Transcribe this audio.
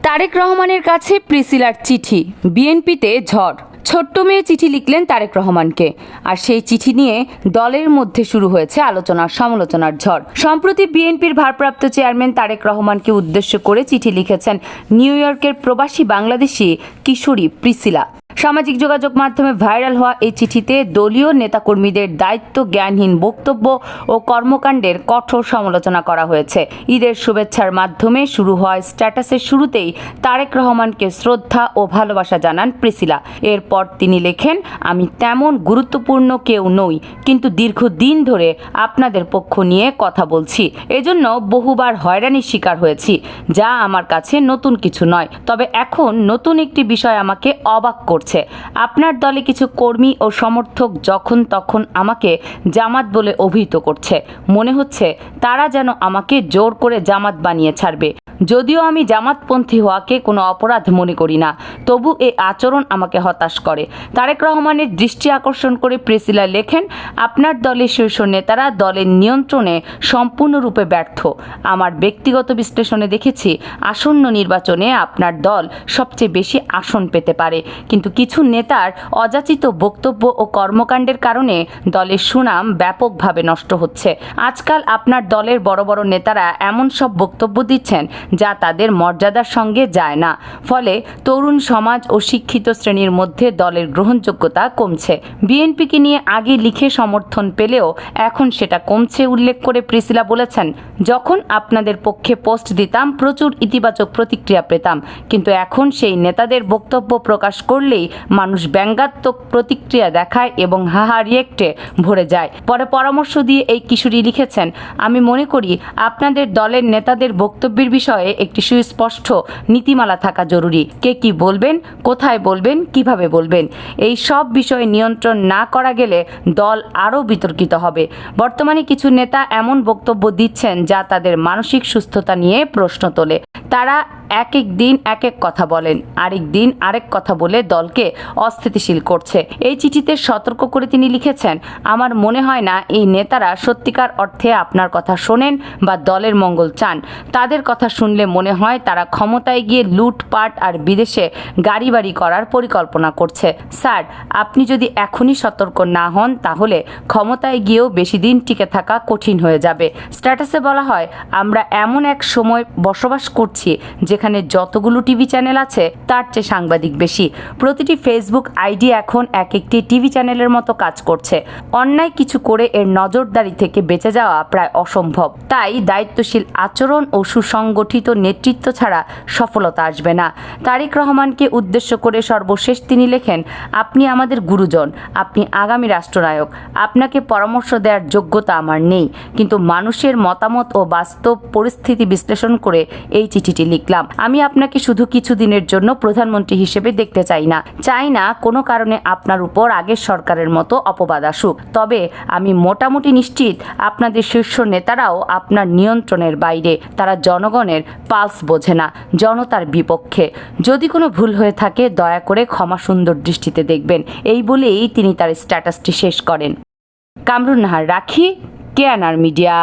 তারেক রহমানের কাছে প্রিসিলার চিঠি, বিএনপিতে ঝড়। ছোট্ট মেয়ে চিঠি লিখলেন তারেক রহমানকে, আর সেই চিঠি নিয়ে দলের মধ্যে শুরু হয়েছে আলোচনার সমালোচনার ঝড়। সম্প্রতি বিএনপির ভারপ্রাপ্ত চেয়ারম্যান তারেক রহমানকে উদ্দেশ্য করে চিঠি লিখেছেন নিউ ইয়র্কের প্রবাসী বাংলাদেশি কিশোরী প্রিসিলা। সামাজিক যোগাযোগ মাধ্যমে ভাইরাল হওয়া এই চিঠিতে দলীয় নেতাকর্মীদের দায়িত্ব জ্ঞানহীন বক্তব্য ও কর্মকাণ্ডের কঠোর সমালোচনা করা হয়েছে। ঈদের শুভেচ্ছার মাধ্যমে শুরু হয় স্ট্যাটাসের শুরুতেই তারেক রহমানকে শ্রদ্ধা ও ভালোবাসা জানান প্রিসিলা। এরপর তিনি লেখেন, আমি তেমন গুরুত্বপূর্ণ কেউ নই, কিন্তু দীর্ঘদিন ধরে আপনাদের পক্ষ নিয়ে কথা বলছি, এজন্য বহুবার হয়রানির শিকার হয়েছি, যা আমার কাছে নতুন কিছু নয়। তবে এখন নতুন একটি বিষয় আমাকে অবাক করছে। আপনার দলে কিছু কর্মী ও সমর্থক যখন তখন আমাকে জামাত বলে অভিহিত করছে। মনে হচ্ছে তারা যেন আমাকে জোর করে জামাত বানিয়ে ছাড়বে। যদিও আমি জামাতপন্থী হওয়াকে কোনো অপরাধ মনে করি না, তবু এই আচরণ আমাকে হতাশ করে। তারেক রহমানের দৃষ্টি আকর্ষণ করে প্রিসিলা লেখেন, আপনার দলের শীর্ষ নেতারা দলের নিয়ন্ত্রণে সম্পূর্ণরূপে ব্যর্থ। আমার ব্যক্তিগত বিশ্লেষণে দেখেছি আসন্ন নির্বাচনে আপনার দল সবচেয়ে বেশি আসন পেতে পারে, কিন্তু কিছু নেতার অযাচিত বক্তব্য ও কর্মকাণ্ডের কারণে দলের সুনাম ব্যাপকভাবে নষ্ট হচ্ছে। আজকাল আপনার দলের বড় বড় নেতারা এমন সব বক্তব্য দিচ্ছেন যা তাদের মর্যাদার সঙ্গে যায় না, ফলে তরুণ সমাজ ও শিক্ষিত শ্রেণীর মধ্যে দলের গ্রহণযোগ্যতা কমছে। বিএনপিকে নিয়ে আগে লিখে সমর্থন পেলেও এখন সেটা কমছে উল্লেখ করে প্রিসিলা বলেছেন, যখন আপনাদের পক্ষে পোস্ট দিতাম প্রচুর ইতিবাচক প্রতিক্রিয়া পেতাম, কিন্তু এখন সেই নেতাদের বক্তব্য প্রকাশ করলেই মানুষ ব্যঙ্গাত্মক প্রতিক্রিয়া দেখায় এবং হাহা রিয়েক্টে ভরে যায়। পরে পরামর্শ দিয়ে এই কিশোরী লিখেছেন, আমি মনে করি আপনাদের দলের নেতাদের বক্তব্যের বিষয়ে একটি সুস্পষ্ট নীতিমালা থাকা জরুরি। কে কি বলবেন, কোথায় বলবেন, কিভাবে বলবেন, এই সব বিষয়ে নিয়ন্ত্রণ না করা গেলে দল আরও বিতর্কিত হবে। বর্তমানে কিছু নেতা এমন বক্তব্য দিচ্ছেন যা তাদের মানসিক সুস্থতা নিয়ে প্রশ্ন তোলে। তারা এক এক দিন এক এক কথা বলেন, আরেক দিন আরেক কথা বলে দলকে অস্থিতিশীল করছে। এই চিঠিতে সতর্ক করে তিনি লিখেছেন, আমার মনে হয় না এই নেতারা সত্যিকার অর্থে আপনার কথা শোনেন বা দলের মঙ্গল চান। তাদের কথা শুনলে মনে হয় তারা ক্ষমতায় গিয়ে লুটপাট আর বিদেশে গাড়ি বাড়ি করার পরিকল্পনা করছে। স্যার, আপনি যদি এখনই সতর্ক না হন তাহলে ক্ষমতায় গিয়েও বেশি দিন টিকে থাকা কঠিন হয়ে যাবে। স্ট্যাটাসে বলা হয়, আমরা এমন এক সময় বসবাস করছি যেখানে যতগুলো টিভি চ্যানেল আছে তার চেয়ে সাংবাদিক বেশি। প্রতিটি ফেসবুক আইডি এখন এক একটি টিভি চ্যানেলের মতো কাজ করছে। অন্যায় কিছু করে এর নজরদারি থেকে বেঁচে যাওয়া প্রায় অসম্ভব। তাই দায়িত্বশীল আচরণ ও সুসংগঠিত নেতৃত্ব ছাড়া সফলতা আসবে না। তারেক রহমানকে উদ্দেশ্য করে সর্বশেষ তিনি লেখেন, আপনি আমাদের গুরুজন, আপনি আগামী রাষ্ট্রনায়ক। আপনাকে পরামর্শ দেওয়ার যোগ্যতা আমার নেই, কিন্তু মানুষের মতামত ও বাস্তব পরিস্থিতি বিশ্লেষণ করে এই চিঠিটি লিখলাম। আমি আপনাকে শুধু কিছুদিনের জন্য প্রধানমন্ত্রী হিসেবে দেখতে চাই না কোনো কারণে আপনার উপর আগের সরকারের মতো অপবাদ আসুক। তবে আমি মোটামুটি নিশ্চিত আপনাদের শীর্ষ নেতারাও আপনার নিয়ন্ত্রণের বাইরে। তারা জনগণের পালস বোঝে না, জনতার বিপক্ষে। যদি কোনো ভুল হয়ে থাকে দয়া করে ক্ষমা সুন্দর দৃষ্টিতে দেখবেন, এই বলেই তিনি তার স্ট্যাটাসটি শেষ করেন। কামরুন নাহার, রাখি, কেএনআর মিডিয়া।